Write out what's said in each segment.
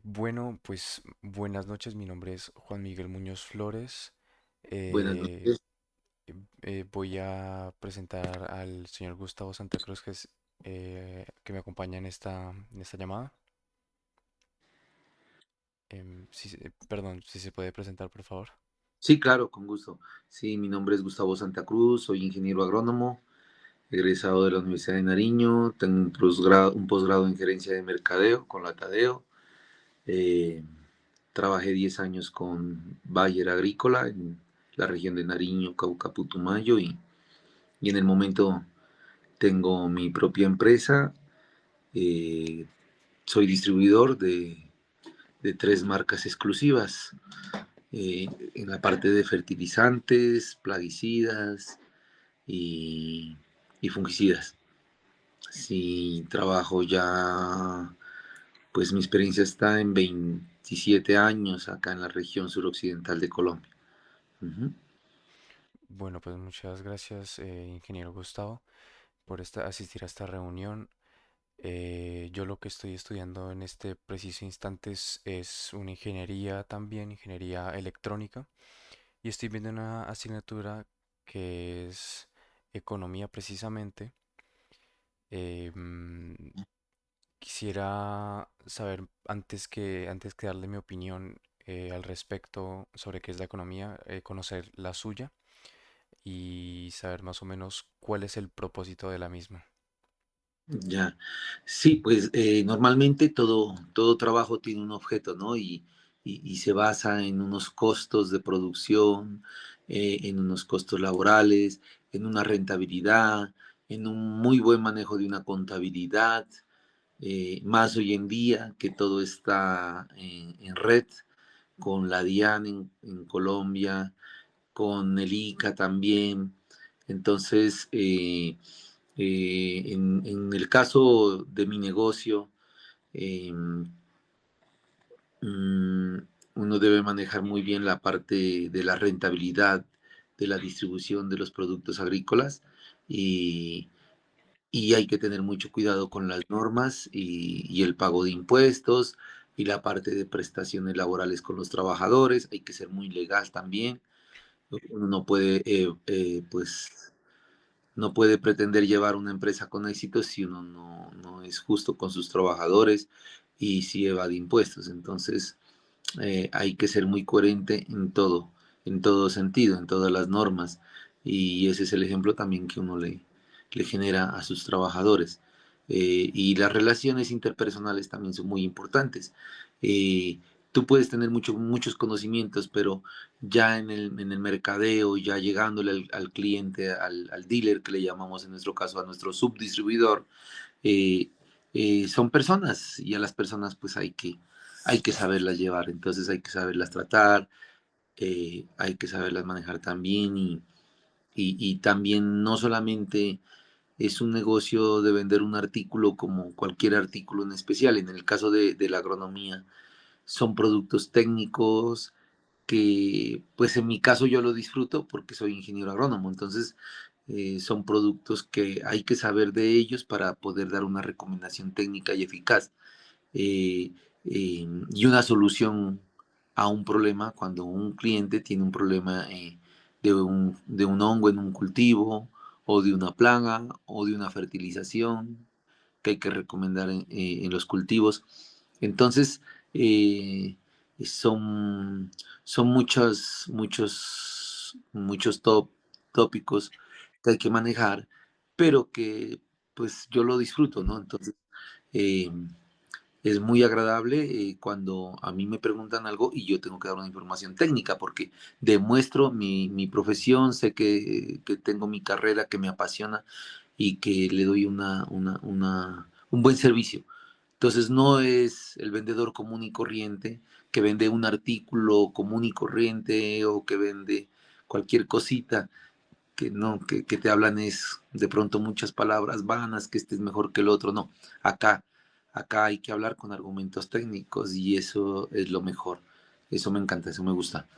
Bueno, pues buenas noches, mi nombre es Juan Miguel Muñoz Flores. Buenas Eh, noches. Voy a presentar al señor Gustavo Santa Cruz, que me acompaña en esta llamada. Perdón, si se puede presentar, por favor. Sí, claro, con gusto. Sí, mi nombre es Gustavo Santa Cruz, soy ingeniero agrónomo, egresado de la Universidad de Nariño, tengo un posgrado en gerencia de mercadeo con la Tadeo. Eh, Trabajé 10 años con Bayer Agrícola en la región de Nariño, Cauca, Putumayo y en el momento tengo mi propia empresa. Eh, Soy distribuidor de tres marcas exclusivas eh, en la parte de fertilizantes, plaguicidas y, y fungicidas. Sí, trabajo ya, pues mi experiencia está en 27 años acá en la región suroccidental de Colombia. Ujú. Bueno, pues muchas gracias, ingeniero Gustavo, por asistir a esta reunión. Yo lo que estoy estudiando en este preciso instante es una ingeniería también, ingeniería electrónica. Y estoy viendo una asignatura que es economía precisamente. Eh, mm, Quisiera saber antes que darle mi opinión al respecto sobre qué es la economía, conocer la suya y saber más o menos cuál es el propósito de la misma. Ya, sí, pues normalmente todo trabajo tiene un objeto, ¿no? Y se basa en unos costos de producción, en unos costos laborales, en una rentabilidad, en un muy buen manejo de una contabilidad, más hoy en día que todo está en red con la DIAN en Colombia, con el ICA también. Entonces, en el caso de mi negocio, eh, mm, uno debe manejar muy bien la parte de la rentabilidad de la distribución de los productos agrícolas y, y hay que tener mucho cuidado con las normas y el pago de impuestos y la parte de prestaciones laborales con los trabajadores. Hay que ser muy legal también. Uno no puede, pues, no puede pretender llevar una empresa con éxito si uno no es justo con sus trabajadores y si evade impuestos. Entonces, hay que ser muy coherente en todo sentido, en todas las normas. Y ese es el ejemplo también que uno le genera a sus trabajadores. Y las relaciones interpersonales también son muy importantes. Eh, Tú puedes tener muchos conocimientos, pero ya en el mercadeo, ya llegándole al cliente, al dealer que le llamamos en nuestro caso, a nuestro subdistribuidor, eh, son personas y a las personas pues hay que saberlas llevar, entonces hay que saberlas tratar, hay que saberlas manejar también y también no solamente es un negocio de vender un artículo como cualquier artículo en especial, en el caso de la agronomía son productos técnicos que pues en mi caso yo lo disfruto porque soy ingeniero agrónomo, entonces son productos que hay que saber de ellos para poder dar una recomendación técnica y eficaz eh, y una solución a un problema cuando un cliente tiene un problema de un hongo en un cultivo o de una plaga o de una fertilización que hay que recomendar en los cultivos. Entonces, eh, son, son muchos tópicos que hay que manejar, pero que pues yo lo disfruto, ¿no? Entonces, eh, es muy agradable cuando a mí me preguntan algo y yo tengo que dar una información técnica porque demuestro mi profesión, sé que tengo mi carrera que me apasiona y que le doy un buen servicio. Entonces no es el vendedor común y corriente que vende un artículo común y corriente o que vende cualquier cosita que no, que te hablan es de pronto muchas palabras vanas, que este es mejor que el otro, no. Acá, acá hay que hablar con argumentos técnicos y eso es lo mejor. Eso me encanta, eso me gusta.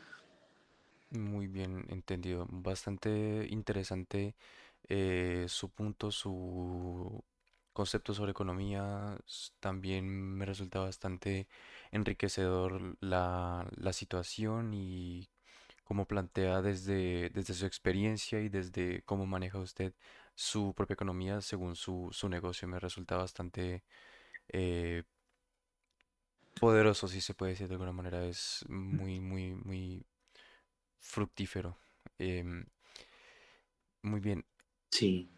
Muy bien entendido. Bastante interesante su punto, conceptos sobre economía. También me resulta bastante enriquecedor la situación y cómo plantea desde su experiencia y desde cómo maneja usted su propia economía según su negocio. Me resulta bastante eh, poderoso, si se puede decir de alguna manera. Es muy fructífero. Em, Muy bien. Sí.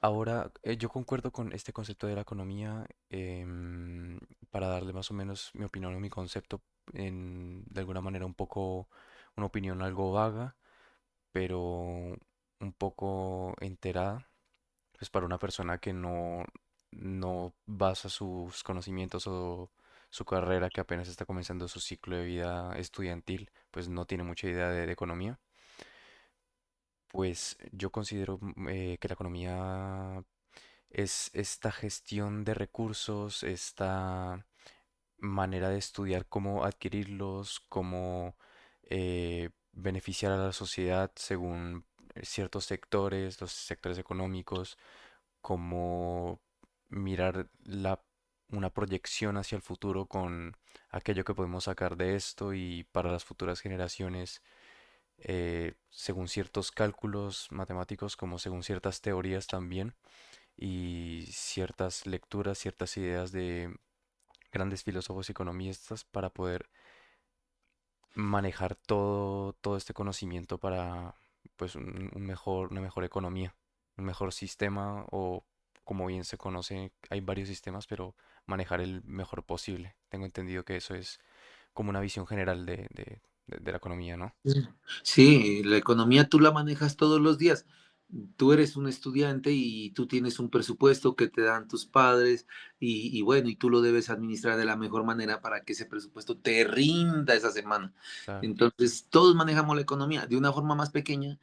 Ahora, yo concuerdo con este concepto de la economía. Para darle más o menos mi opinión o mi concepto, de alguna manera un poco, una opinión algo vaga, pero un poco enterada, pues para una persona que no basa sus conocimientos o su carrera, que apenas está comenzando su ciclo de vida estudiantil, pues no tiene mucha idea de economía. Pues yo considero que la economía es esta gestión de recursos, esta manera de estudiar cómo adquirirlos, cómo beneficiar a la sociedad según ciertos sectores, los sectores económicos, cómo mirar una proyección hacia el futuro con aquello que podemos sacar de esto y para las futuras generaciones, según ciertos cálculos matemáticos, como según ciertas teorías también y ciertas lecturas, ciertas ideas de grandes filósofos y economistas para poder manejar todo este conocimiento para pues una mejor economía, un mejor sistema o como bien se conoce, hay varios sistemas, pero manejar el mejor posible. Tengo entendido que eso es como una visión general de la economía, ¿no? Sí, la economía tú la manejas todos los días. Tú eres un estudiante y tú tienes un presupuesto que te dan tus padres y bueno, y tú lo debes administrar de la mejor manera para que ese presupuesto te rinda esa semana. Claro, Entonces, todos manejamos la economía de una forma más pequeña,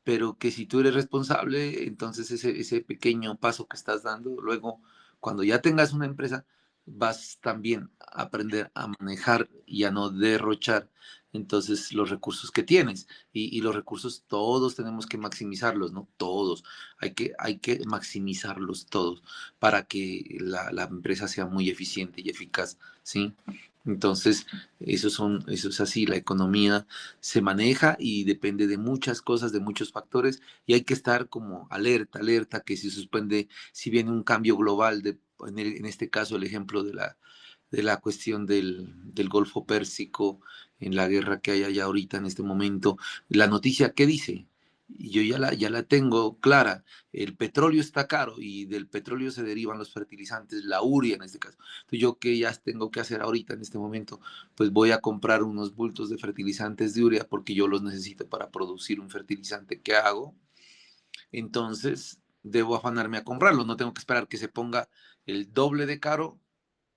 pero que si tú eres responsable, entonces ese pequeño paso que estás dando, luego, cuando ya tengas una empresa, vas también a aprender a manejar y a no derrochar entonces los recursos que tienes. Y los recursos todos tenemos que maximizarlos, ¿no? Todos. Hay que maximizarlos todos para que la empresa sea muy eficiente y eficaz, ¿sí? Entonces, eso es así, la economía se maneja y depende de muchas cosas, de muchos factores, y hay que estar como alerta, alerta que si suspende, si viene un cambio global, en este caso el ejemplo de la cuestión del Golfo Pérsico, en la guerra que hay allá ahorita en este momento, la noticia, ¿qué dice? Yo ya la tengo clara, el petróleo está caro y del petróleo se derivan los fertilizantes, la urea en este caso. Entonces, yo qué ya tengo que hacer ahorita en este momento, pues voy a comprar unos bultos de fertilizantes de urea porque yo los necesito para producir un fertilizante que hago. Entonces, debo afanarme a comprarlo. No tengo que esperar que se ponga el doble de caro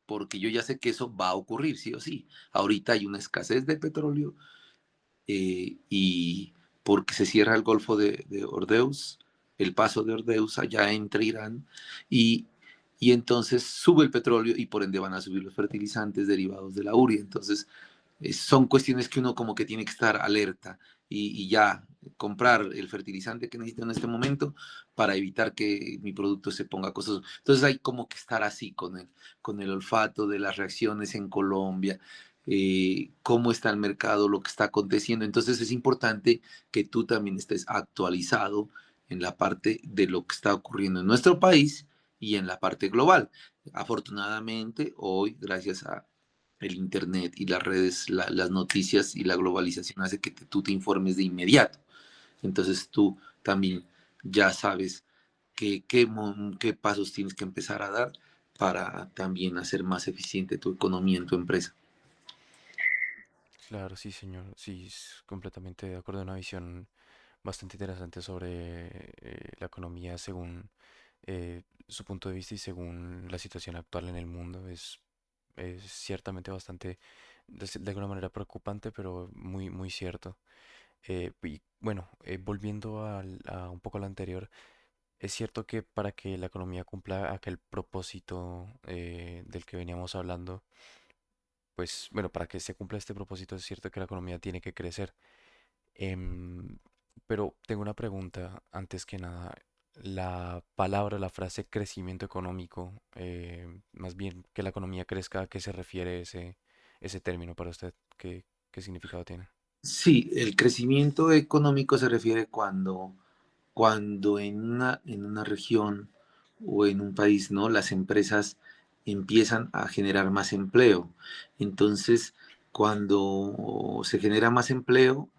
porque yo ya sé que eso va a ocurrir, sí o sí. Ahorita hay una escasez de petróleo y porque se cierra el Golfo de Ordeus, el paso de Ordeus allá entre Irán, y, y entonces sube el petróleo y por ende van a subir los fertilizantes derivados de la urea. Entonces, son cuestiones que uno como que tiene que estar alerta y ya comprar el fertilizante que necesito en este momento para evitar que mi producto se ponga costoso. Entonces hay como que estar así con el olfato de las reacciones en Colombia, cómo está el mercado, lo que está aconteciendo. Entonces es importante que tú también estés actualizado en la parte de lo que está ocurriendo en nuestro país y en la parte global. Afortunadamente, hoy, gracias a el internet y las redes, las noticias y la globalización hace que tú te informes de inmediato. Entonces tú también ya sabes qué pasos tienes que empezar a dar para también hacer más eficiente tu economía en tu empresa. claro, sí, señor. Sí, completamente de acuerdo. Una visión bastante interesante sobre la economía según su punto de vista y según la situación actual en el mundo. Es ciertamente bastante, de alguna manera preocupante, pero muy cierto. Y bueno, volviendo a un poco a lo anterior, es cierto que para que la economía cumpla aquel propósito del que veníamos hablando, pues bueno, para que se cumpla este propósito es cierto que la economía tiene que crecer. Em, pero tengo una pregunta antes que nada. la palabra, la frase crecimiento económico, más bien que la economía crezca, ¿a qué se refiere ese término para usted? ¿Qué significado tiene? Sí, el crecimiento económico se refiere cuando en una región o en un país, ¿no? Las empresas empiezan a generar más empleo. Entonces, cuando se genera más empleo,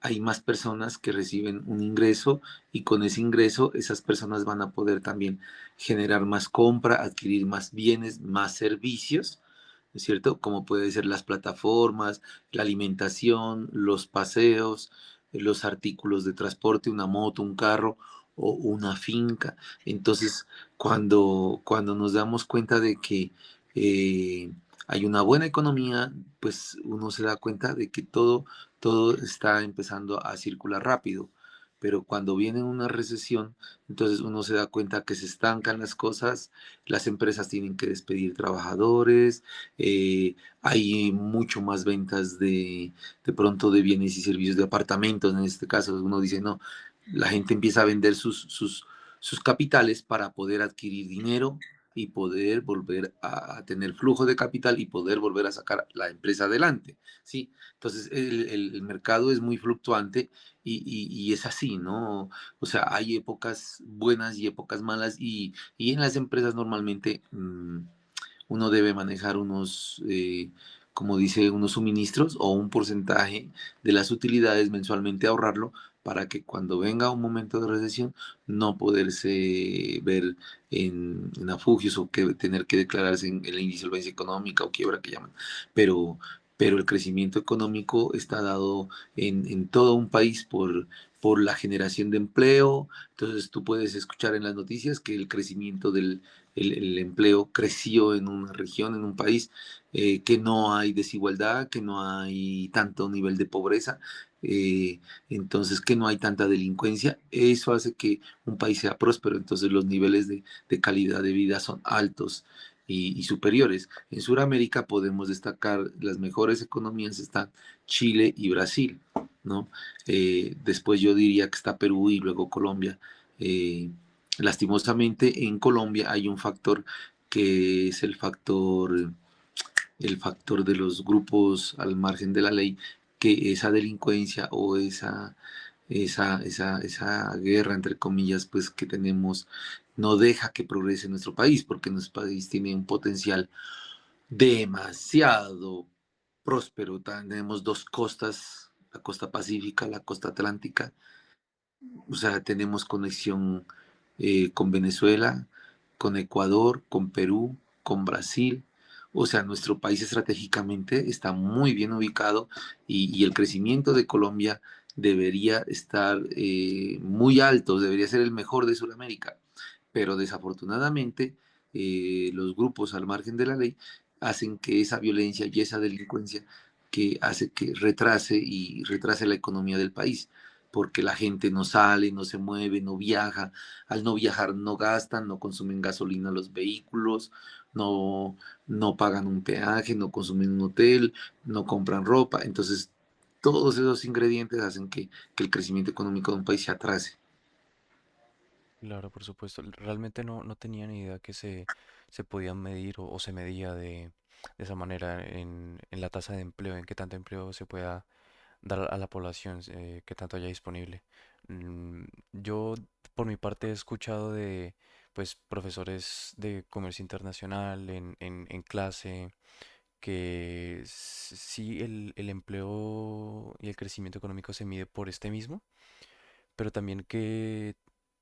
hay más personas que reciben un ingreso y con ese ingreso esas personas van a poder también generar más compra, adquirir más bienes, más servicios, ¿no es cierto? Como puede ser las plataformas, la alimentación, los paseos, los artículos de transporte, una moto, un carro o una finca. Entonces, cuando nos damos cuenta de que hay una buena economía, pues uno se da cuenta de que todo está empezando a circular rápido. Pero cuando viene una recesión, entonces uno se da cuenta que se estancan las cosas, las empresas tienen que despedir trabajadores, hay mucho más ventas de pronto de bienes y servicios de apartamentos, en este caso uno dice, no, la gente empieza a vender sus capitales para poder adquirir dinero y poder volver a tener flujo de capital y poder volver a sacar la empresa adelante, ¿sí? Entonces el mercado es muy fluctuante y es así, ¿no? O sea, hay épocas buenas y épocas malas y en las empresas normalmente uno debe manejar como dice, unos suministros o un porcentaje de las utilidades mensualmente ahorrarlo para que cuando venga un momento de recesión no poderse ver en afugios o que tener que declararse en el índice de solvencia económica o quiebra que llaman. Pero, pero el crecimiento económico está dado en todo un país por la generación de empleo. Entonces tú puedes escuchar en las noticias que el crecimiento el empleo creció en una región, en un país, que no hay desigualdad, que no hay tanto nivel de pobreza, entonces que no hay tanta delincuencia. Eso hace que un país sea próspero, entonces los niveles de calidad de vida son altos y superiores. En Sudamérica podemos destacar las mejores economías están Chile y Brasil, ¿no? Después yo diría que está Perú y luego Colombia. Eh, Lastimosamente en Colombia hay un factor que es el factor de los grupos al margen de la ley, que esa delincuencia o esa guerra, entre comillas, pues que tenemos, no deja que progrese nuestro país, porque nuestro país tiene un potencial demasiado próspero. Tenemos dos costas, la costa pacífica, la costa atlántica, o sea, tenemos conexión con Venezuela, con Ecuador, con Perú, con Brasil. O sea, nuestro país estratégicamente está muy bien ubicado y el crecimiento de Colombia debería estar muy alto, debería ser el mejor de Sudamérica. Pero desafortunadamente los grupos al margen de la ley hacen que esa violencia y esa delincuencia que hace que retrase y retrase la economía del país porque la gente no sale, no se mueve, no viaja. Al no viajar no gastan, no consumen gasolina los vehículos, no, no pagan un peaje, no consumen un hotel, no compran ropa. Entonces, todos esos ingredientes hacen que el crecimiento económico de un país se atrase. Claro, por supuesto. Realmente no tenía ni idea que se podía medir o se medía de esa manera en la tasa de empleo, en qué tanto empleo se pueda dar a la población, qué tanto haya disponible. Yo, por mi parte, he escuchado de pues profesores de comercio internacional en clase que sí el empleo y el crecimiento económico se mide por este mismo, pero también que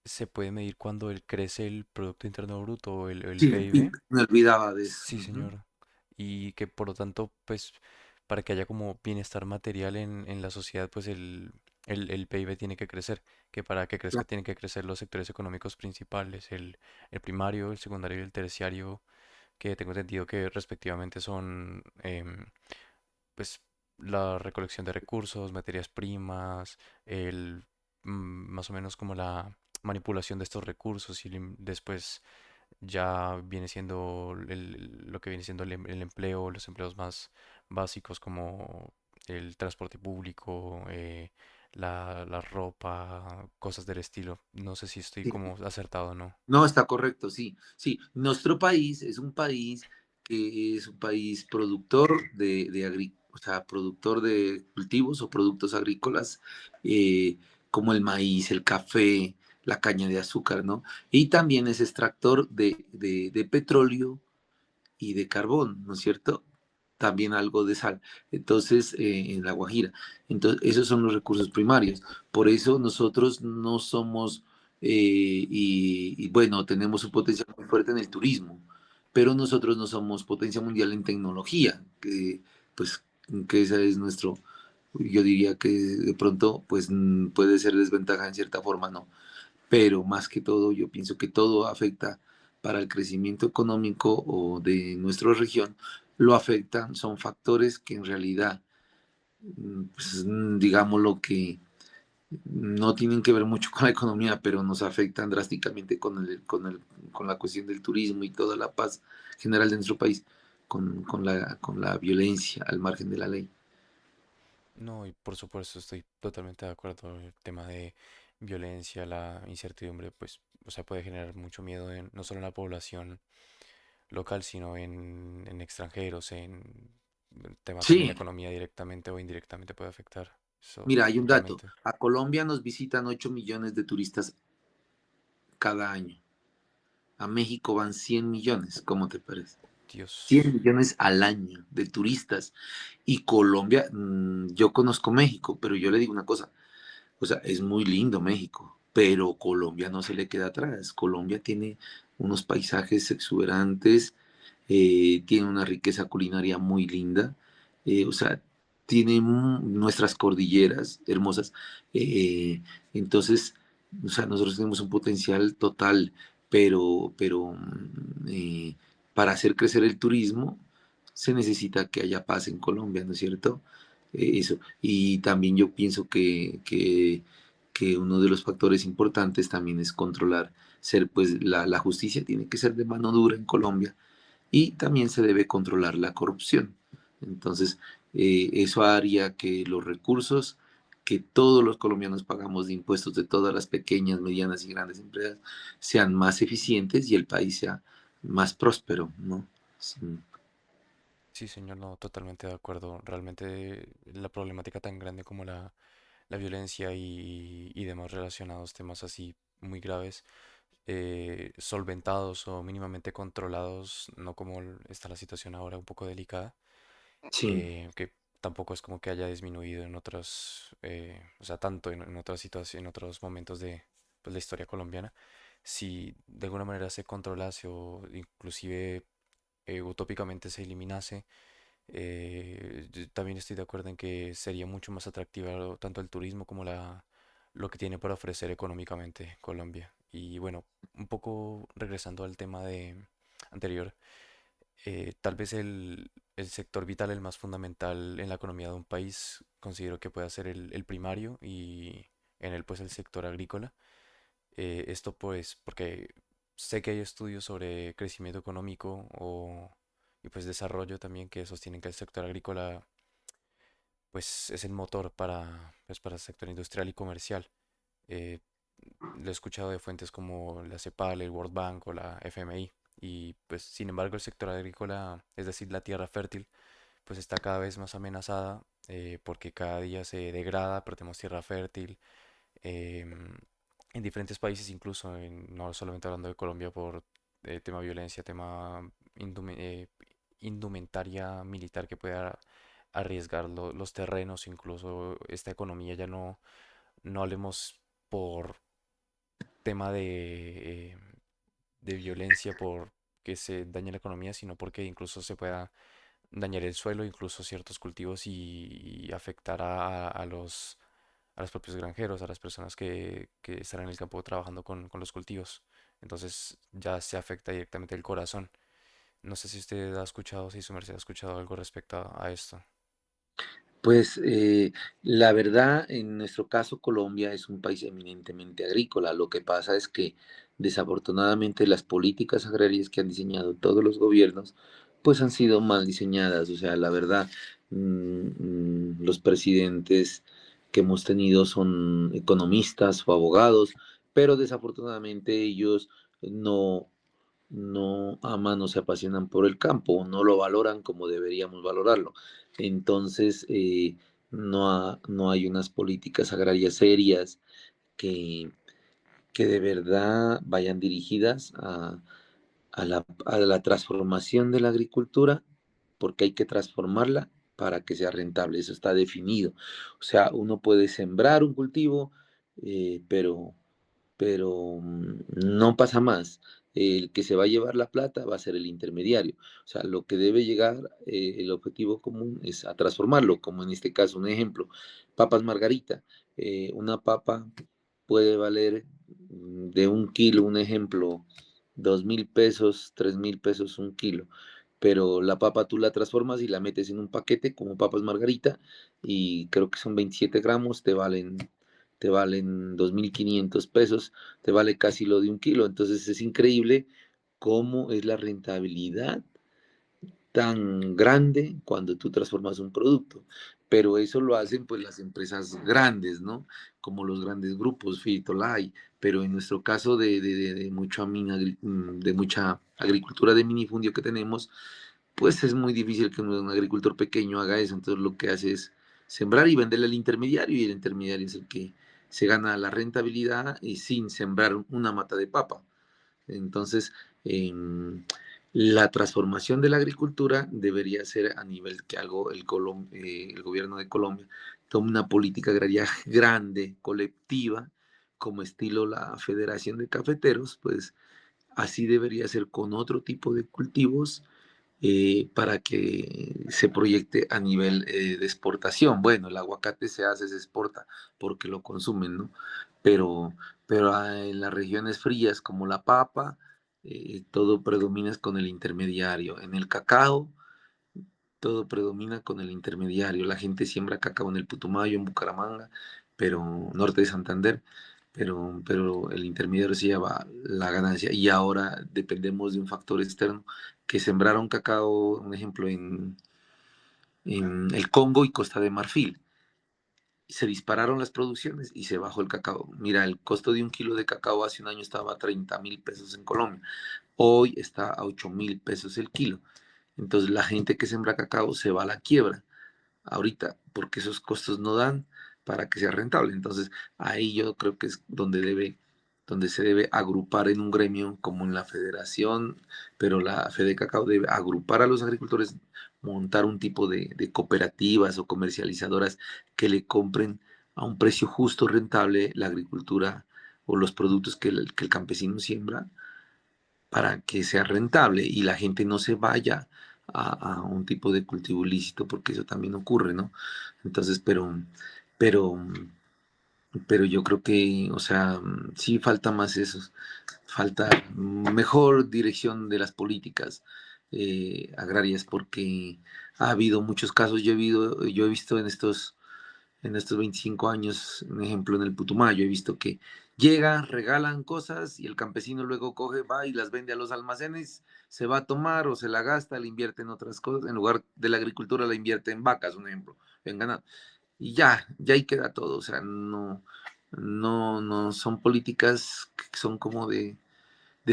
se puede medir cuando crece el Producto Interno Bruto o el Sí, y PIB. me olvidaba de eso. Sí, Ujú. señor. Y que por lo tanto, pues, para que haya como bienestar material en la sociedad, pues el PIB tiene que crecer. Que para que crezca Claro. tienen que crecer los sectores económicos principales, el primario, el secundario y el terciario, que tengo entendido que respectivamente son pues la recolección de recursos, materias primas, el más o menos como la manipulación de estos recursos y después ya viene siendo lo que viene siendo el empleo, los empleos más básicos como el transporte público, la ropa, cosas del estilo. No sé si estoy Sí. como acertado o no. No, está correcto, sí. Sí, nuestro país es un país que es un país productor o sea, productor de cultivos o productos agrícolas, como el maíz, el café, la caña de azúcar, ¿no? Y también es extractor de petróleo y de carbón, ¿no es cierto? También algo de sal. Entonces, en La Guajira. Entonces, esos son los recursos primarios. Por eso nosotros no somos, bueno, tenemos un potencial muy fuerte en el turismo, pero nosotros no somos potencia mundial en tecnología, pues, que esa es nuestro, yo diría que de pronto, pues, puede ser desventaja en cierta forma, ¿no? Pero más que todo yo pienso que todo afecta para el crecimiento económico o de nuestra región, lo afectan, son factores que en realidad, pues, digamos lo que no tienen que ver mucho con la economía, pero nos afectan drásticamente con la cuestión del turismo y toda la paz general de nuestro país, con la violencia al margen de la ley. No, y por supuesto estoy totalmente de acuerdo. El tema de violencia, la incertidumbre, pues, o sea, puede generar mucho miedo no solo en la población local, sino en extranjeros, en el tema también la Sí, economía directamente o indirectamente puede afectar. Eso mira, hay un dato. totalmente. A Colombia nos visitan 8 millones de turistas cada año. A México van 100 millones, ¿cómo te parece? 100 Dios, millones al año de turistas. Y Colombia, yo conozco México, pero yo le digo una cosa, o sea, es muy lindo México, pero Colombia no se le queda atrás. Colombia tiene unos paisajes exuberantes, tiene una riqueza culinaria muy linda, o sea, tiene nuestras cordilleras hermosas. eh, entonces, o sea, nosotros tenemos un potencial total, pero para hacer crecer el turismo se necesita que haya paz en Colombia, ¿no es cierto? Eso. Y también yo pienso que uno de los factores importantes también es controlar, ser pues la justicia tiene que ser de mano dura en Colombia y también se debe controlar la corrupción. Entonces, eso haría que los recursos que todos los colombianos pagamos de impuestos de todas las pequeñas, medianas y grandes empresas sean más eficientes y el país sea más próspero, ¿no? Sí, sí, señor, no, totalmente de acuerdo. Realmente la problemática tan grande como la violencia y demás relacionados, temas así muy graves, solventados o mínimamente controlados, no como está la situación ahora un poco delicada, sí, que tampoco es como que haya disminuido en otros, o sea, tanto en otras situaciones, en otros momentos de pues, la historia colombiana. Si de alguna manera se controlase o inclusive utópicamente se eliminase, yo también estoy de acuerdo en que sería mucho más atractiva tanto el turismo como lo que tiene para ofrecer económicamente Colombia. Y bueno, un poco regresando al tema anterior, tal vez el sector vital, el más fundamental en la economía de un país, considero que puede ser el primario y en él pues el sector agrícola. Esto pues porque sé que hay estudios sobre crecimiento económico y pues desarrollo también que sostienen que el sector agrícola pues es el motor para el sector industrial y comercial. Eh, lo he escuchado de fuentes como la CEPAL, el World Bank o la FMI. Y pues sin embargo el sector agrícola, es decir, la tierra fértil, pues está cada vez más amenazada porque cada día se degrada, perdemos tierra fértil. em, en diferentes países, incluso no solamente hablando de Colombia por tema violencia, tema indume- eh, indumentaria militar que pueda arriesgar los terrenos, incluso esta economía ya no hablemos por tema de violencia, por que se dañe la economía, sino porque incluso se pueda dañar el suelo, incluso ciertos cultivos y afectar a los propios granjeros, a las personas que están en el campo trabajando con los cultivos. Entonces ya se afecta directamente el corazón. No sé si usted ha escuchado, si su merced ha escuchado algo respecto a esto. pues la verdad, en nuestro caso, Colombia es un país eminentemente agrícola. Lo que pasa es que desafortunadamente las políticas agrarias que han diseñado todos los gobiernos, pues han sido mal diseñadas. O sea, la verdad, los presidentes que hemos tenido son economistas o abogados, pero desafortunadamente ellos no, no aman o se apasionan por el campo, no lo valoran como deberíamos valorarlo. Entonces, no hay unas políticas agrarias serias que, que de verdad vayan dirigidas a la transformación de la agricultura, porque hay que transformarla para que sea rentable, eso está definido. O sea, uno puede sembrar un cultivo, pero no pasa más. El que se va a llevar la plata va a ser el intermediario. O sea, lo que debe llegar, el objetivo común es a transformarlo, como en este caso, un ejemplo, papas margarita. Una papa puede valer de un kilo, un ejemplo, 2.000 pesos, 3.000 pesos un kilo. Pero la papa tú la transformas y la metes en un paquete como papas margarita y creo que son 27 gramos, te valen 2.500 pesos, te vale casi lo de un kilo. Entonces es increíble cómo es la rentabilidad tan grande cuando tú transformas un producto. Pero eso lo hacen pues las empresas grandes, ¿no? Como los grandes grupos, Fitolay. Pero en nuestro caso de mucha agricultura de minifundio que tenemos, pues es muy difícil que un agricultor pequeño haga eso. Entonces lo que hace es sembrar y venderle al intermediario y el intermediario es el que se gana la rentabilidad y sin sembrar una mata de papa. Entonces, eh, la transformación de la agricultura debería ser a nivel que algo el gobierno de Colombia tome una política agraria grande, colectiva, como estilo la Federación de Cafeteros, pues así debería ser con otro tipo de cultivos para que se proyecte a nivel de exportación. Bueno, el aguacate se hace, se exporta porque lo consumen, ¿no? Pero, pero en las regiones frías como la papa, todo predomina con el intermediario. En el cacao, todo predomina con el intermediario. La gente siembra cacao en el Putumayo, en Bucaramanga, pero norte de Santander, pero el intermediario se lleva la ganancia y ahora dependemos de un factor externo que sembraron cacao, un ejemplo, en el Congo y Costa de Marfil. Se dispararon las producciones y se bajó el cacao. Mira, el costo de un kilo de cacao hace un año estaba a 30.000 pesos en Colombia. Hoy está a 8.000 pesos el kilo. Entonces la gente que sembra cacao se va a la quiebra ahorita, porque esos costos no dan para que sea rentable. Entonces, ahí yo creo que es donde se debe agrupar en un gremio como en la federación, pero la Fede Cacao debe agrupar a los agricultores, montar un tipo de cooperativas o comercializadoras que le compren a un precio justo, rentable, la agricultura o los productos que el campesino siembra para que sea rentable y la gente no se vaya a un tipo de cultivo ilícito, porque eso también ocurre, ¿no? Entonces, pero, pero yo creo que, o sea, sí falta más eso, falta mejor dirección de las políticas agrarias, porque ha habido muchos casos, yo he visto en estos 25 años, un ejemplo en el Putumayo, he visto que llega, regalan cosas y el campesino luego coge, va y las vende a los almacenes, se va a tomar o se la gasta, la invierte en otras cosas, en lugar de la agricultura la invierte en vacas, un ejemplo, en ganado. Y ya ahí queda todo, o sea, no son políticas que son como de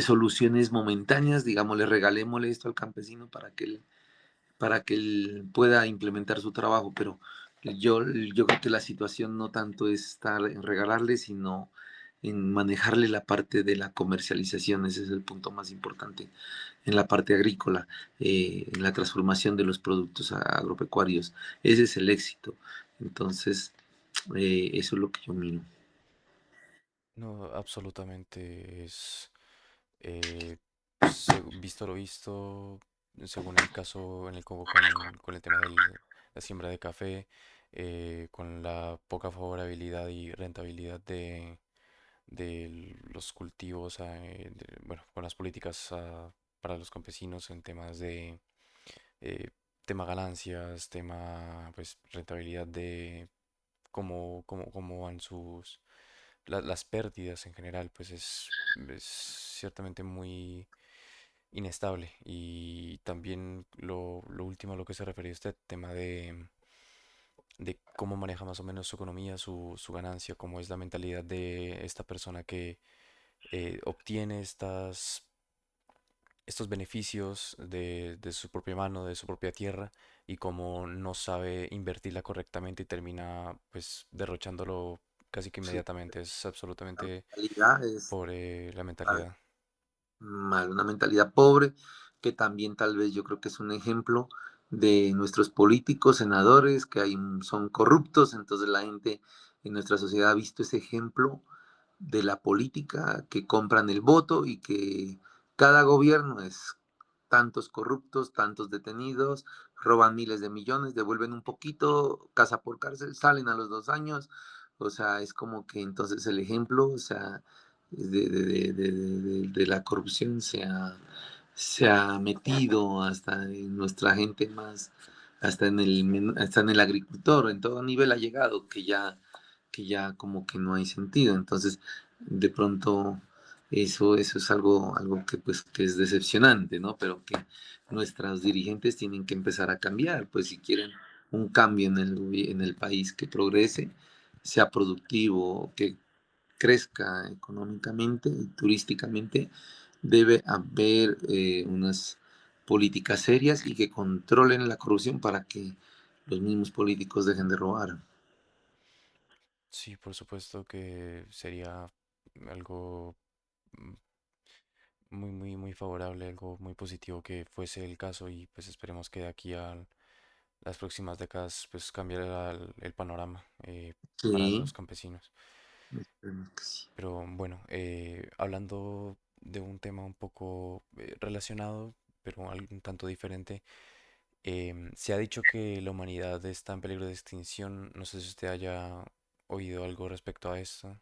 soluciones momentáneas, digámosle, regalémosle esto al campesino para que él pueda implementar su trabajo, pero yo creo que la situación no tanto es estar en regalarle, sino en manejarle la parte de la comercialización, ese es el punto más importante en la parte agrícola, en la transformación de los productos agropecuarios, ese es el éxito. Entonces, eso es lo que yo miro. No, absolutamente es, visto lo visto, según el caso en el Congo con el tema de la siembra de café, con la poca favorabilidad y rentabilidad de los cultivos, bueno, con las políticas para los campesinos en temas de eh, tema ganancias, tema pues rentabilidad de cómo van las pérdidas en general, pues es ciertamente muy inestable. Y también lo último a lo que se refería usted, tema de cómo maneja más o menos su economía, su ganancia, cómo es la mentalidad de esta persona que obtiene estos beneficios de su propia mano, de su propia tierra, y cómo no sabe invertirla correctamente y termina pues derrochándolo casi que Sí, inmediatamente. Es la absolutamente mentalidad es pobre la mentalidad. mal, una mentalidad pobre, que también tal vez yo creo que es un ejemplo de nuestros políticos, senadores, que hay, son corruptos, entonces la gente en nuestra sociedad ha visto ese ejemplo de la política, que compran el voto y que cada gobierno es tantos corruptos, tantos detenidos, roban miles de millones, devuelven un poquito, casa por cárcel, salen a los 2 años, o sea, es como que entonces el ejemplo, o sea, de la corrupción se ha metido hasta en nuestra gente más, hasta en el agricultor, en todo nivel ha llegado, que ya como que no hay sentido. Entonces, de pronto, eso es algo que, pues, que es decepcionante, ¿no? Pero que nuestros dirigentes tienen que empezar a cambiar, pues si quieren un cambio en el país que progrese, sea productivo, que crezca económicamente y turísticamente, debe haber unas políticas serias y que controlen la corrupción para que los mismos políticos dejen de robar. Sí, por supuesto que sería algo mm, muy favorable, algo muy positivo que fuese el caso, y pues esperemos que de aquí a las próximas décadas pues cambie el panorama para Sí, los campesinos. esperemos que sí. Pero bueno, hablando de un tema un poco relacionado, pero un tanto diferente, se ha dicho que la humanidad está en peligro de extinción. No sé si usted haya oído algo respecto a esto.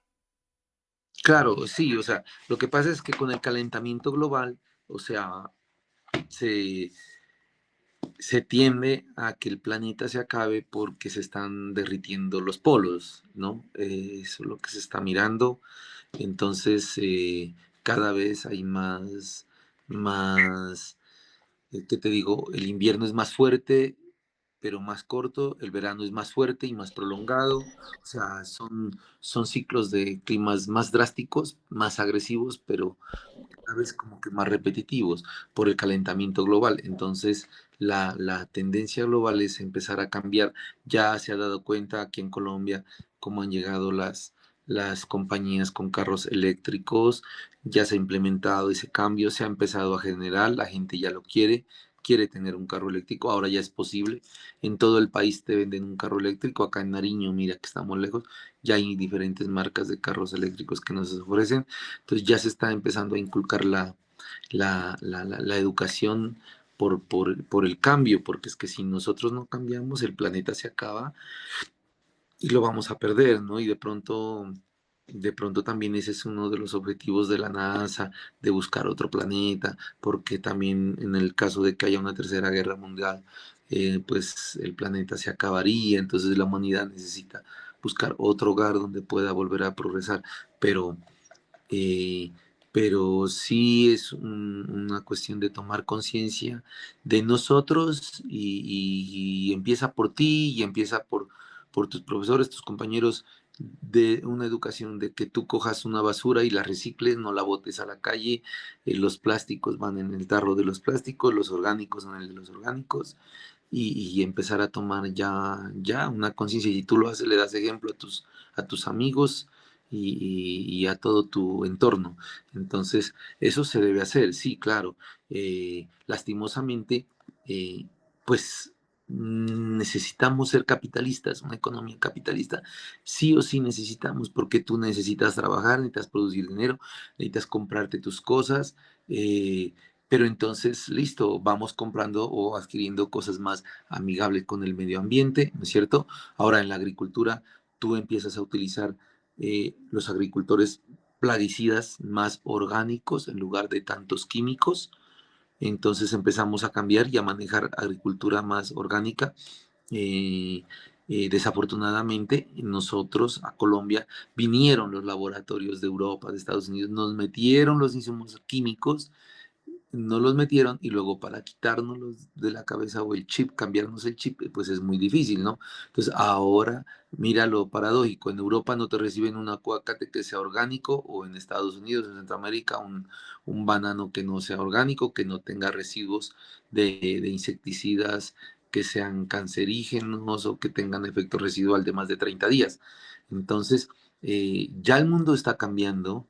Claro, sí, o sea, lo que pasa es que con el calentamiento global, o sea, se, se tiende a que el planeta se acabe porque se están derritiendo los polos, ¿no? Eso es lo que se está mirando. Entonces, cada vez hay más, ¿qué te digo? El invierno es más fuerte, pero más corto, el verano es más fuerte y más prolongado, o sea, son ciclos de climas más drásticos, más agresivos, pero cada vez como que más repetitivos por el calentamiento global. Entonces, la tendencia global es empezar a cambiar. Ya se ha dado cuenta aquí en Colombia cómo han llegado las compañías con carros eléctricos, ya se ha implementado ese cambio, se ha empezado a generar, la gente ya lo quiere tener un carro eléctrico, ahora ya es posible. En todo el país te venden un carro eléctrico, acá en Nariño, mira que estamos lejos, ya hay diferentes marcas de carros eléctricos que nos ofrecen. Entonces ya se está empezando a inculcar la educación por el cambio, porque es que si nosotros no cambiamos, el planeta se acaba y lo vamos a perder, ¿no? Y de pronto también ese es uno de los objetivos de la NASA, de buscar otro planeta, porque también en el caso de que haya una tercera guerra mundial, pues el planeta se acabaría, entonces la humanidad necesita buscar otro hogar donde pueda volver a progresar, pero eh, pero sí es una cuestión de tomar conciencia de nosotros y empieza por ti y empieza por tus profesores, tus compañeros de una educación de que tú cojas una basura y la recicles, no la botes a la calle, los plásticos van en el tarro de los plásticos, los orgánicos en el de los orgánicos y empezar a tomar ya una conciencia y tú lo haces, le das ejemplo a tus amigos y a todo tu entorno. Entonces, eso se debe hacer, sí, claro. Lastimosamente, eh, pues necesitamos ser capitalistas, una economía capitalista, sí o sí necesitamos, porque tú necesitas trabajar, necesitas producir dinero, necesitas comprarte tus cosas, pero entonces, listo, vamos comprando o adquiriendo cosas más amigables con el medio ambiente, ¿no es cierto? Ahora en la agricultura, tú empiezas a utilizar los agricultores plaguicidas más orgánicos en lugar de tantos químicos. Entonces empezamos a cambiar y a manejar agricultura más orgánica. Eh, Desafortunadamente, nosotros a Colombia vinieron los laboratorios de Europa, de Estados Unidos, nos metieron los insumos químicos no los metieron y luego para quitárnoslos de la cabeza o el chip, cambiarnos el chip, pues es muy difícil, ¿no? Entonces ahora, mira lo paradójico, en Europa no te reciben un aguacate que sea orgánico o en Estados Unidos, en Centroamérica, un banano que no sea orgánico, que no tenga residuos de insecticidas que sean cancerígenos o que tengan efecto residual de más de 30 días. Entonces, ya el mundo está cambiando.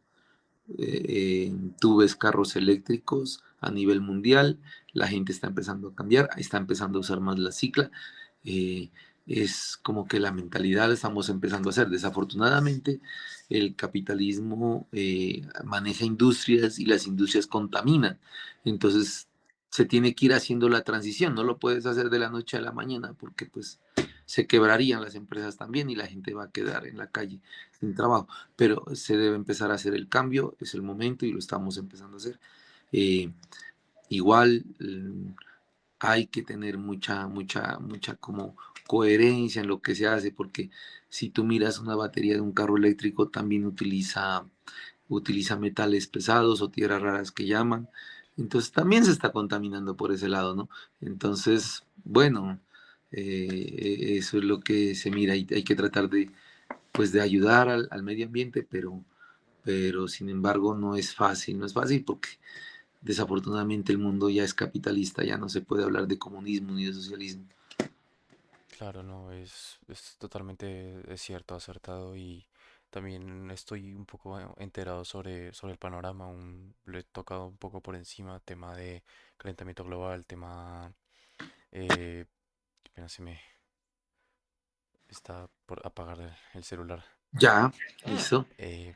Tú ves carros eléctricos a nivel mundial, la gente está empezando a cambiar, está empezando a usar más la cicla. eh, es como que la mentalidad la estamos empezando a hacer. Desafortunadamente, el capitalismo maneja industrias y las industrias contaminan. Entonces, se tiene que ir haciendo la transición. No lo puedes hacer de la noche a la mañana porque pues se quebrarían las empresas también y la gente va a quedar en la calle sin trabajo, pero se debe empezar a hacer el cambio, es el momento y lo estamos empezando a hacer. Eh, igual hay que tener mucha como coherencia en lo que se hace, porque si tú miras una batería de un carro eléctrico, también utiliza metales pesados o tierras raras que llaman, entonces también se está contaminando por ese lado, ¿no? Entonces, bueno, eso es lo que se mira y hay que tratar pues de ayudar al medio ambiente, pero sin embargo no es fácil, no es fácil porque desafortunadamente el mundo ya es capitalista, ya no se puede hablar de comunismo ni de socialismo. Claro, no, es totalmente es cierto, acertado y también estoy un poco enterado sobre el panorama, lo he tocado un poco por encima, tema de calentamiento global, tema, eh, apenas se me está por apagar el celular. Ya, listo, Eh,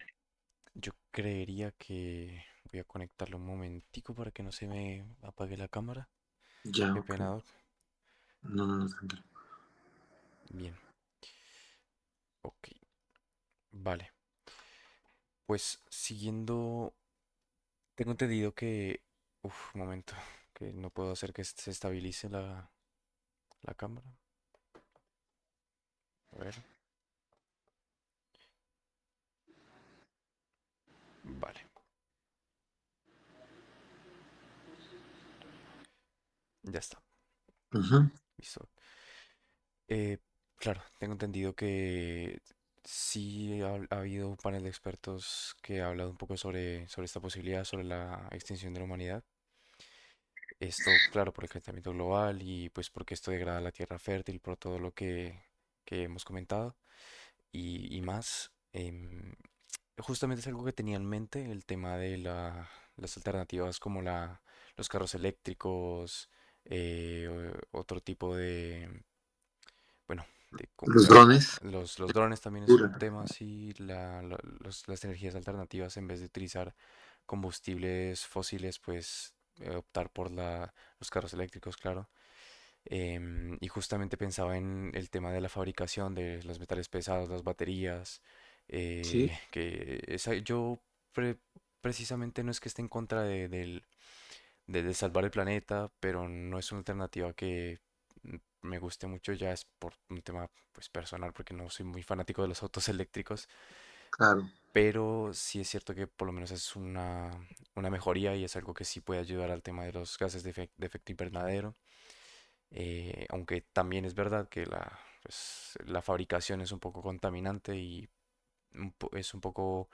yo creería que voy a conectarlo un momentico para que no se me apague la cámara. ya, Qué ok. pena, Doc. No, no, no, tranquilo. Bien, ok, vale. Pues siguiendo, tengo entendido que, un momento, que no puedo hacer que se estabilice la cámara. A ver, vale, ya está, Ujú. listo. Eh, claro, tengo entendido que sí ha habido un panel de expertos que ha hablado un poco sobre esta posibilidad, sobre la extinción de la humanidad. Esto, claro, por el calentamiento global y pues porque esto degrada la tierra fértil, por todo lo que hemos comentado y más. Justamente es algo que tenía en mente, el tema de las alternativas como los carros eléctricos, otro tipo de, bueno, Los drones, los drones también es un dura. tema, sí, las energías alternativas en vez de utilizar combustibles fósiles, pues optar por los carros eléctricos, claro. Y justamente pensaba en el tema de la fabricación de los metales pesados, las baterías, Sí, yo pre- precisamente no es que esté en contra de salvar el planeta, pero no es una alternativa que me guste mucho, ya es por un tema pues personal, porque no soy muy fanático de los autos eléctricos, claro. pero sí es cierto que por lo menos es una mejoría y es algo que sí puede ayudar al tema de los gases de efecto invernadero. Aunque también es verdad que pues, la fabricación es un poco contaminante y es un poco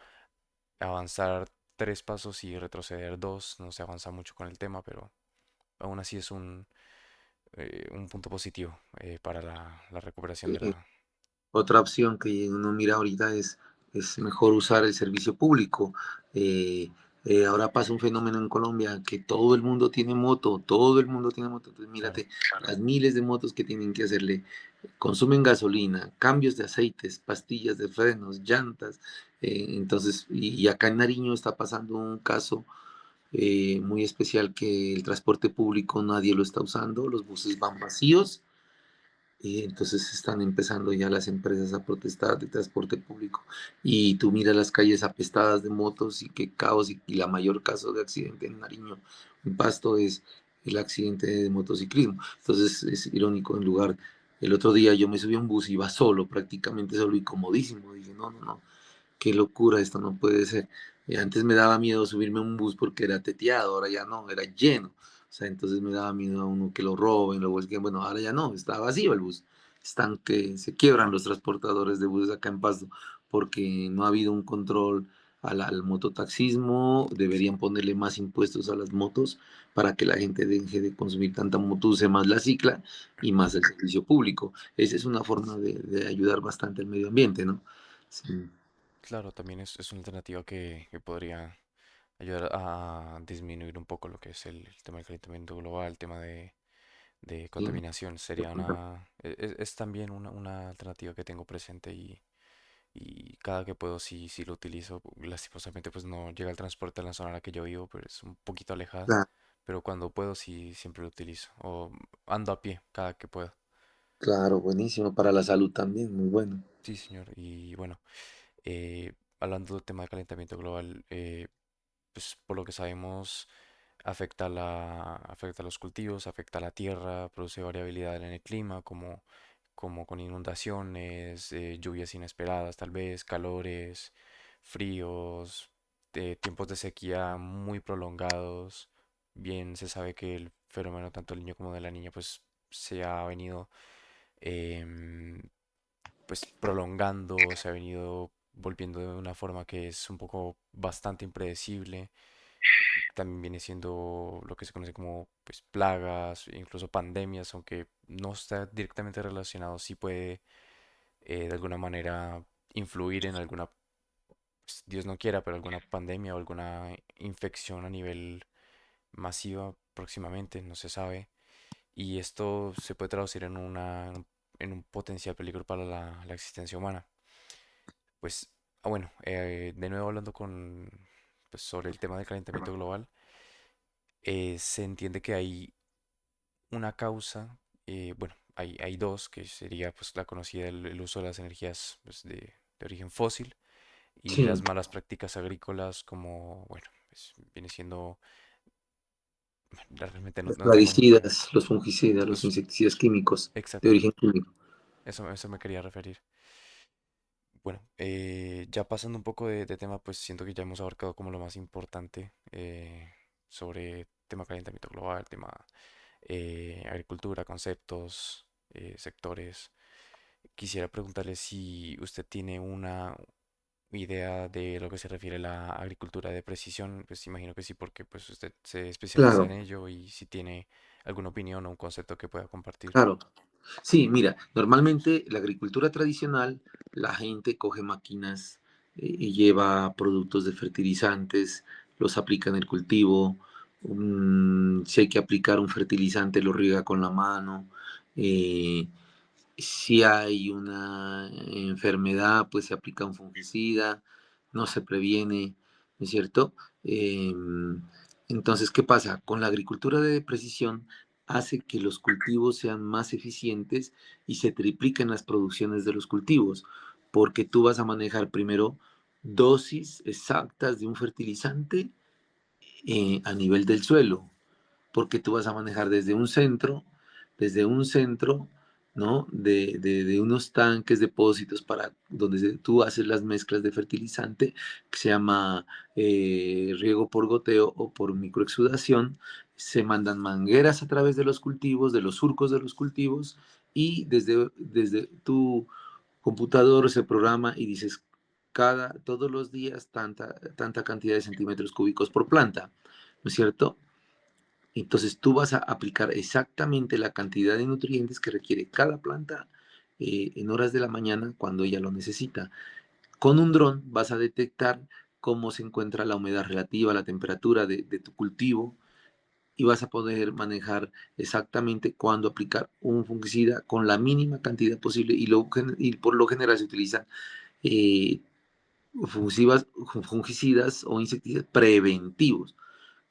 avanzar tres pasos y retroceder dos, no se avanza mucho con el tema, pero aún así es un punto positivo para la recuperación de Eh, la... Otra opción que uno mira ahorita es mejor usar el servicio público. Eh, ahora pasa un fenómeno en Colombia que todo el mundo tiene moto, todo el mundo tiene moto. Entonces, Claro, mírate, las miles de motos que tienen que hacerle, consumen gasolina, cambios de aceites, pastillas de frenos, llantas. Entonces, y acá en Nariño está pasando un caso muy especial que el transporte público nadie lo está usando, los buses van vacíos y entonces están empezando ya las empresas a protestar de transporte público. Y tú miras las calles apestadas de motos y qué caos y la mayor caso de accidente en Nariño, en Pasto, es el accidente de motociclismo. Entonces es irónico, el otro día yo me subí a un bus y iba solo, prácticamente solo y comodísimo. Dije, no, no, no, qué locura, esto no puede ser. Antes me daba miedo subirme a un bus porque era teteado, ahora ya no, era lleno. O sea, entonces me daba miedo a uno que lo roben, lo vuelquen. Bueno, ahora ya no, está vacío el bus. Están que se quiebran los transportadores de buses acá en Pasto porque no ha habido un control al mototaxismo. Deberían ponerle más impuestos a las motos para que la gente deje de consumir tanta moto, use más la cicla y más el servicio público. Esa es una forma de ayudar bastante al medio ambiente, ¿no? Sí, Claro, también es una alternativa que podría ayudar a disminuir un poco lo que es el tema del calentamiento global, el tema de sí, contaminación. Sería es también una alternativa que tengo presente y cada que puedo sí lo utilizo. Lastimosamente pues no llega el transporte a la zona en la que yo vivo, pero es un poquito alejada. claro. Pero cuando puedo sí siempre lo utilizo. O ando a pie cada que puedo. Claro, buenísimo. Para la salud también, muy bueno. Sí, señor. Y bueno, hablando del tema de calentamiento global, pues por lo que sabemos afecta a los cultivos, afecta a la tierra, produce variabilidad en el clima, como con inundaciones, lluvias inesperadas tal vez, calores, fríos, tiempos de sequía muy prolongados. Bien se sabe que el fenómeno tanto del niño como de la niña pues se ha venido em, pues prolongando, se ha venido volviendo de una forma que es un poco bastante impredecible. También viene siendo lo que se conoce como pues plagas, incluso pandemias, aunque no está directamente relacionado, sí puede de alguna manera influir en alguna, pues, Dios no quiera, pero alguna pandemia o alguna infección a nivel masiva próximamente, no se sabe. Y esto se puede traducir en un potencial peligro para la existencia humana. Pues, bueno, de nuevo hablando pues, sobre el tema del calentamiento global, se entiende que hay una causa, bueno, hay dos, que sería pues la conocida, el uso de las energías pues, de origen fósil y Sí, las malas prácticas agrícolas como, bueno, pues viene siendo, realmente los no tengo plaguicidas, los fungicidas, los los, insecticidas químicos de exacto, origen químico. eso me quería referir. Bueno, ya pasando un poco de tema, pues siento que ya hemos abarcado como lo más importante sobre tema calentamiento global, tema agricultura, conceptos, sectores. Quisiera preguntarle si usted tiene una idea de lo que se refiere a la agricultura de precisión. Pues imagino que sí, porque pues usted se especializa en Claro, ello y si tiene alguna opinión o un concepto que pueda compartir. claro. Sí, mira, normalmente la agricultura tradicional, la gente coge máquinas y lleva productos de fertilizantes, los aplica en el cultivo. Si hay que aplicar un fertilizante, lo riega con la mano. eh, si hay una enfermedad, pues se aplica un fungicida, no se previene, ¿no es cierto? Eh, entonces, ¿qué pasa? Con la agricultura de precisión hace que los cultivos sean más eficientes y se tripliquen las producciones de los cultivos, porque tú vas a manejar primero dosis exactas de un fertilizante a nivel del suelo, porque tú vas a manejar desde un centro, ¿no? De unos tanques, depósitos para donde tú haces las mezclas de fertilizante, que se llama riego por goteo o por microexudación. Se mandan mangueras a través de los cultivos, de los surcos de los cultivos, y desde tu computador se programa y dices todos los días tanta cantidad de centímetros cúbicos por planta, ¿no es cierto? Entonces tú vas a aplicar exactamente la cantidad de nutrientes que requiere cada planta en horas de la mañana cuando ella lo necesita. Con un dron vas a detectar cómo se encuentra la humedad relativa, la temperatura de tu cultivo y vas a poder manejar exactamente cuándo aplicar un fungicida con la mínima cantidad posible y por lo general se utilizan eh, fungicidas o insecticidas preventivos,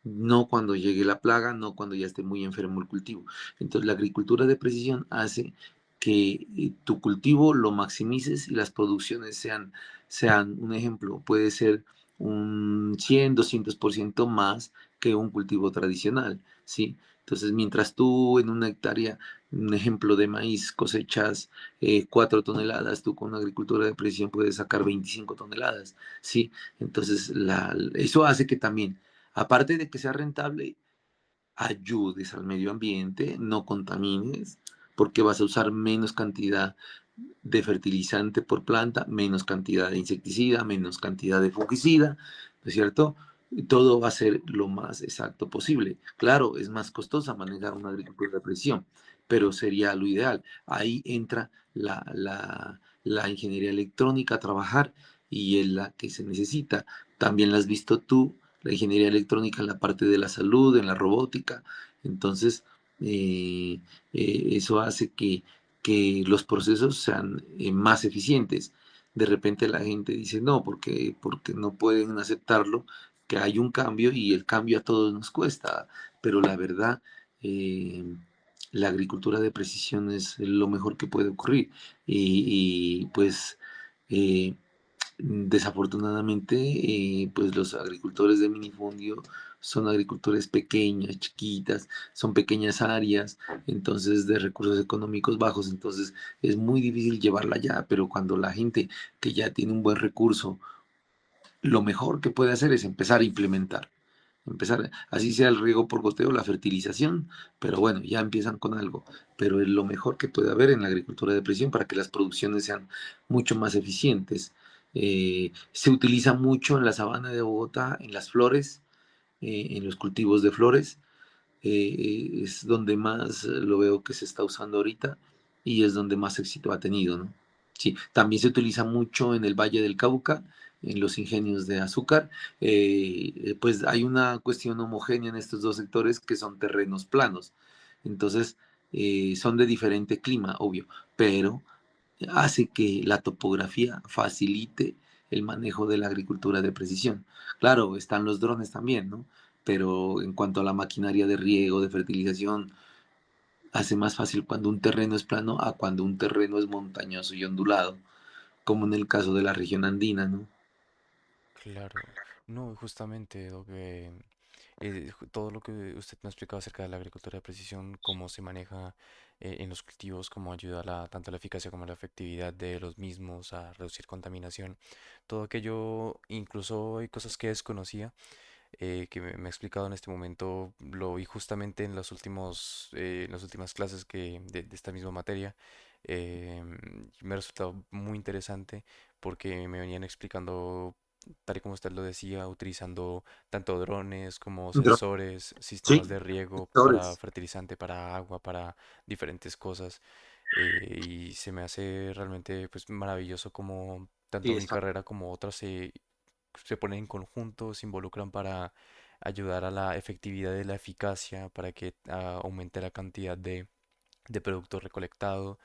no cuando llegue la plaga, no cuando ya esté muy enfermo el cultivo. Entonces la agricultura de precisión hace que tu cultivo lo maximices y las producciones sean un ejemplo, puede ser un 100, 200% más que un cultivo tradicional, ¿sí? Entonces, mientras tú en una hectárea un ejemplo de maíz, cosechas 4 toneladas, tú con agricultura de precisión puedes sacar 25 toneladas, ¿sí? Entonces, eso hace que también, aparte de que sea rentable, ayudes al medio ambiente, no contamines, porque vas a usar menos cantidad de fertilizante por planta, menos cantidad de insecticida, menos cantidad de fungicida, ¿no es cierto? Todo va a ser lo más exacto posible. Claro, es más costosa manejar una agricultura de precisión, pero sería lo ideal. Ahí entra la ingeniería electrónica a trabajar y es la que se necesita. También la has visto tú, la ingeniería electrónica en la parte de la salud, en la robótica. Entonces, eh, eso hace que los procesos sean más eficientes. De repente la gente dice no, porque no pueden aceptarlo, que hay un cambio y el cambio a todos nos cuesta, pero la verdad, eh, la agricultura de precisión es lo mejor que puede ocurrir. Pues eh, desafortunadamente, pues los agricultores de minifundio son agricultores pequeñas, chiquitas, son pequeñas áreas, entonces de recursos económicos bajos, entonces es muy difícil llevarla allá, pero cuando la gente que ya tiene un buen recurso, lo mejor que puede hacer es empezar a implementar. Empezar, así sea el riego por goteo, la fertilización, pero bueno, ya empiezan con algo, pero es lo mejor que puede haber en la agricultura de precisión para que las producciones sean mucho más eficientes. Se utiliza mucho en la sabana de Bogotá, en las flores, en los cultivos de flores, es donde más lo veo que se está usando ahorita y es donde más éxito ha tenido, ¿no? Sí, también se utiliza mucho en el Valle del Cauca, en los ingenios de azúcar. Pues hay una cuestión homogénea en estos dos sectores que son terrenos planos. Entonces, son de diferente clima, obvio, pero hace que la topografía facilite el manejo de la agricultura de precisión. Claro, están los drones también, ¿no? Pero en cuanto a la maquinaria de riego, de fertilización, hace más fácil cuando un terreno es plano a cuando un terreno es montañoso y ondulado, como en el caso de la región andina, ¿no? Claro, no, justamente lo que todo lo que usted me ha explicado acerca de la agricultura de precisión, cómo se maneja en los cultivos, cómo ayuda a tanto a la eficacia como a la efectividad de los mismos, a reducir contaminación, todo aquello, incluso hay cosas que desconocía, que me ha explicado en este momento, lo vi justamente en en las últimas clases de esta misma materia. Me ha resultado muy interesante porque me venían explicando, tal y como usted lo decía, utilizando tanto drones como sensores, Sí, sistemas de riego para sectores. fertilizante, para agua, para diferentes cosas. Y se me hace realmente pues maravilloso como Sí, tanto mi carrera como otras se ponen en conjunto, se involucran para ayudar a la efectividad y la eficacia, para que aumente la cantidad de producto recolectado,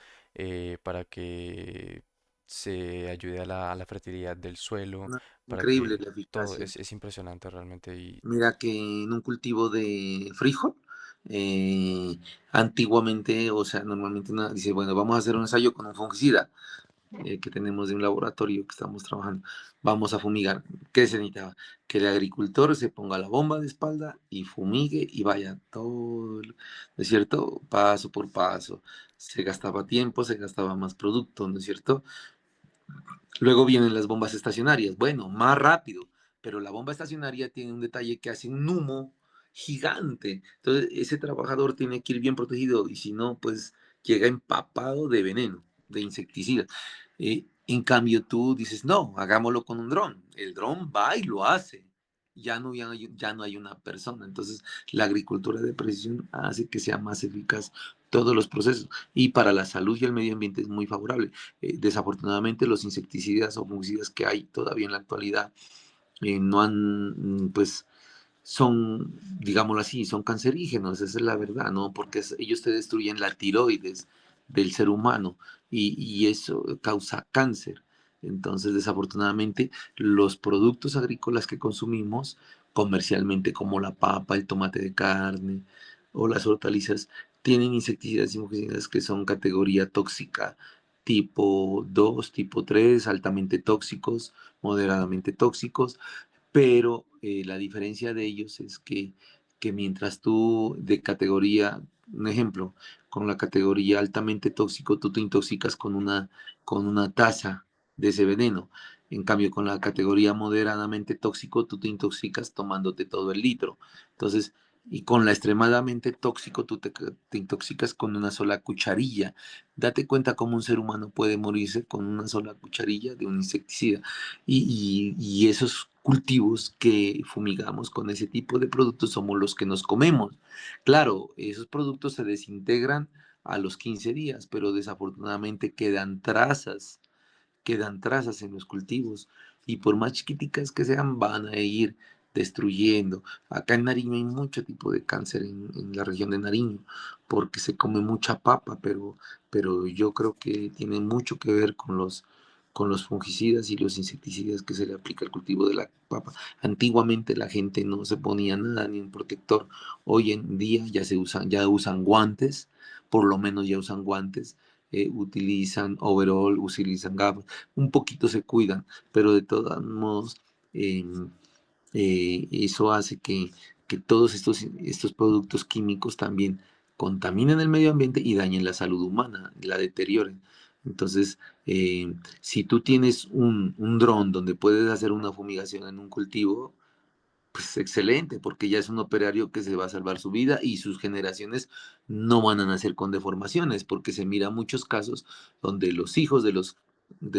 para que se ayude a a la fertilidad del suelo, No, para increíble que la todo eficacia. es impresionante realmente y Mira que en un cultivo de frijol, eh, antiguamente, o sea, normalmente dice, bueno, vamos a hacer un ensayo con un fungicida que tenemos de un laboratorio que estamos trabajando. Vamos a fumigar. ¿Qué se necesitaba? Que el agricultor se ponga la bomba de espalda y fumigue y vaya todo, ¿no es cierto? Paso por paso. Se gastaba tiempo, se gastaba más producto, ¿no es cierto? Luego vienen las bombas estacionarias. Bueno, más rápido, pero la bomba estacionaria tiene un detalle que hace un humo gigante. Entonces, ese trabajador tiene que ir bien protegido y si no, pues llega empapado de veneno, de insecticida. En cambio, tú dices, no, hagámoslo con un dron. El dron va y lo hace. Ya no hay una persona. Entonces, la agricultura de precisión hace que sea más eficaz todos los procesos y para la salud y el medio ambiente es muy favorable. Desafortunadamente los insecticidas o fungicidas que hay todavía en la actualidad no han, pues, son, digámoslo así, son cancerígenos, esa es la verdad, ¿no? Porque ellos te destruyen la tiroides del ser humano y eso causa cáncer. Entonces, desafortunadamente, los productos agrícolas que consumimos comercialmente, como la papa, el tomate de carne o las hortalizas, tienen insecticidas y fungicidas que son categoría tóxica, tipo 2 tipo 3 altamente tóxicos, moderadamente tóxicos, pero la diferencia de ellos es que mientras tú de categoría, un ejemplo, con la categoría altamente tóxico, tú te intoxicas con una taza de ese veneno. En cambio, con la categoría moderadamente tóxico, tú te intoxicas tomándote todo el litro. Entonces, y con la extremadamente tóxico, te intoxicas con una sola cucharilla. Date cuenta cómo un ser humano puede morirse con una sola cucharilla de un insecticida. Y esos cultivos que fumigamos con ese tipo de productos somos los que nos comemos. Claro, esos productos se desintegran a los 15 días, pero desafortunadamente quedan trazas en los cultivos y por más chiquiticas que sean van a ir destruyendo. Acá en Nariño hay mucho tipo de cáncer en la región de Nariño porque se come mucha papa, pero yo creo que tiene mucho que ver con los fungicidas y los insecticidas que se le aplica al cultivo de la papa. Antiguamente la gente no se ponía nada ni un protector. Hoy en día ya usan guantes, por lo menos ya usan guantes, utilizan overall, utilizan gafas, un poquito se cuidan, pero de todos modos eh, eso hace que todos estos productos químicos también contaminen el medio ambiente y dañen la salud humana, la deterioren. Entonces, si tú tienes un dron donde puedes hacer una fumigación en un cultivo, pues excelente, porque ya es un operario que se va a salvar su vida y sus generaciones no van a nacer con deformaciones, porque se mira muchos casos donde los hijos de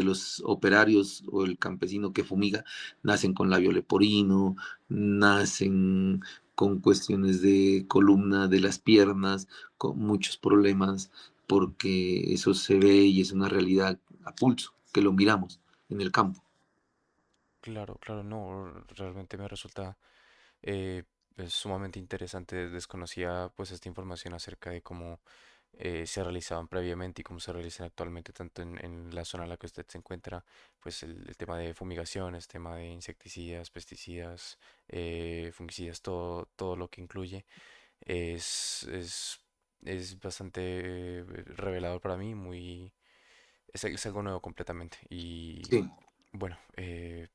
los operarios o el campesino que fumiga nacen con labio leporino, nacen con cuestiones de columna de las piernas, con muchos problemas, porque eso se ve y es una realidad a pulso, que lo miramos en el campo. Claro, claro, no, realmente me resulta eh, es sumamente interesante. Desconocía pues esta información acerca de cómo se realizaban previamente y cómo se realizan actualmente, tanto en la zona en la que usted se encuentra, pues el tema de fumigaciones, tema de insecticidas, pesticidas, fungicidas, todo lo que incluye es, es, es bastante revelador para mí, es algo nuevo completamente. Y Sí. bueno,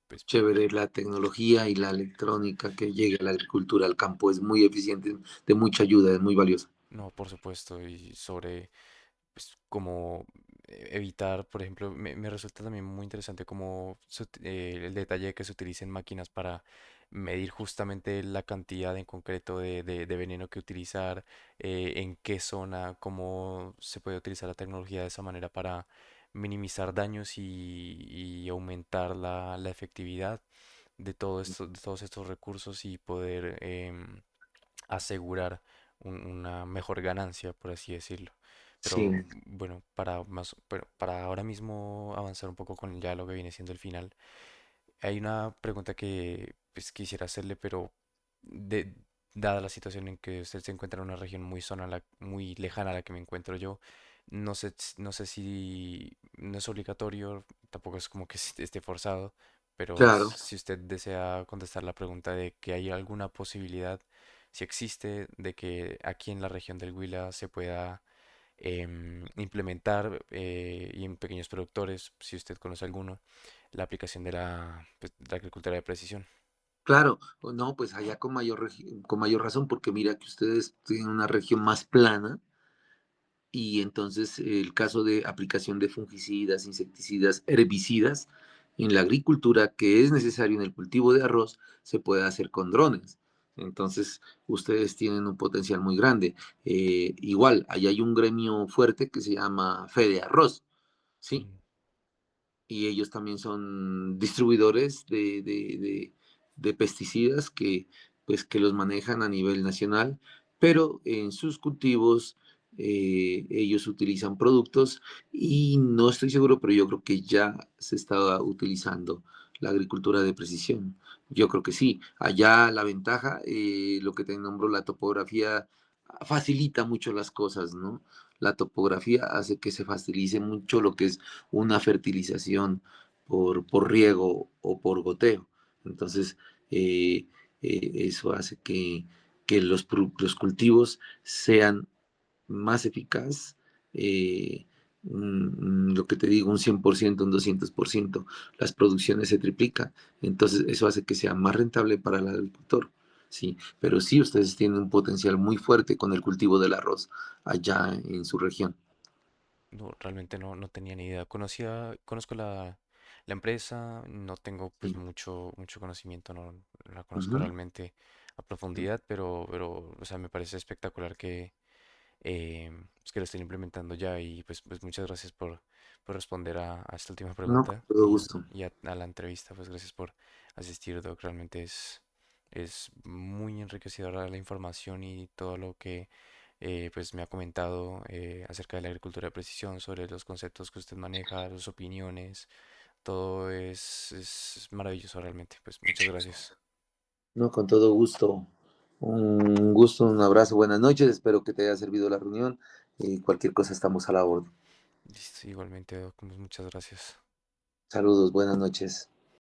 pues Chévere la tecnología y la electrónica que llega a la agricultura, al campo, es muy eficiente, de mucha ayuda, es muy valiosa. no, por supuesto, y sobre pues como evitar, por ejemplo, me resulta también muy interesante como el detalle de que se utilicen máquinas para medir justamente la cantidad en concreto de veneno que utilizar, en qué zona, cómo se puede utilizar la tecnología de esa manera para minimizar daños y aumentar la efectividad de de todos estos recursos y poder asegurar una mejor ganancia, por así decirlo. Sí, Pero bueno, pero para ahora mismo avanzar un poco con ya lo que viene siendo el final, hay una pregunta que pues, quisiera hacerle, pero de, dada la situación en que usted se encuentra en una región muy lejana a la que me encuentro yo, no sé si no es obligatorio, tampoco es como que esté forzado, pero claro, si usted desea contestar la pregunta de que hay alguna posibilidad, si existe, de que aquí en la región del Huila se pueda implementar y en pequeños productores, si usted conoce alguno, la aplicación de pues, de la agricultura de precisión. claro. O no, pues allá con mayor razón, porque mira que ustedes tienen una región más plana y entonces el caso de aplicación de fungicidas, insecticidas, herbicidas en la agricultura que es necesario en el cultivo de arroz se puede hacer con drones. Entonces, ustedes tienen un potencial muy grande. Igual, ahí hay un gremio fuerte que se llama Fede Arroz, ¿sí? Mm, Y ellos también son distribuidores de pesticidas pues, que los manejan a nivel nacional, pero en sus cultivos ellos utilizan productos y no estoy seguro, pero yo creo que ya se está utilizando la agricultura de precisión. Yo creo que sí. Allá la ventaja, lo que te nombro, la topografía facilita mucho las cosas, ¿no? La topografía hace que se facilite mucho lo que es una fertilización por riego o por goteo. Entonces, eso hace que los cultivos sean más eficaz, lo que te digo, un 100%, un 200%, las producciones se triplican. Entonces, eso hace que sea más rentable para el agricultor. Sí, pero sí, ustedes tienen un potencial muy fuerte con el cultivo del arroz allá en su región. No, realmente no tenía ni idea. Conozco la empresa, no tengo pues Sí. mucho conocimiento, no la conozco Ujú. realmente a profundidad, pero, o sea, me parece espectacular pues, que lo estén implementando ya y pues muchas gracias por responder a esta última No, con pregunta todo gusto. y a la entrevista, pues gracias por asistir, Doc. Realmente es muy enriquecedora la información y todo lo que pues me ha comentado acerca de la agricultura de precisión, sobre los conceptos que usted maneja, sus opiniones, todo es maravilloso realmente. Pues muchas gracias. No, con todo gusto. Un gusto, un abrazo, buenas noches. Espero que te haya servido la reunión y cualquier cosa estamos a la orden. Listo, igualmente, Doc, pues, muchas gracias. Saludos, buenas noches.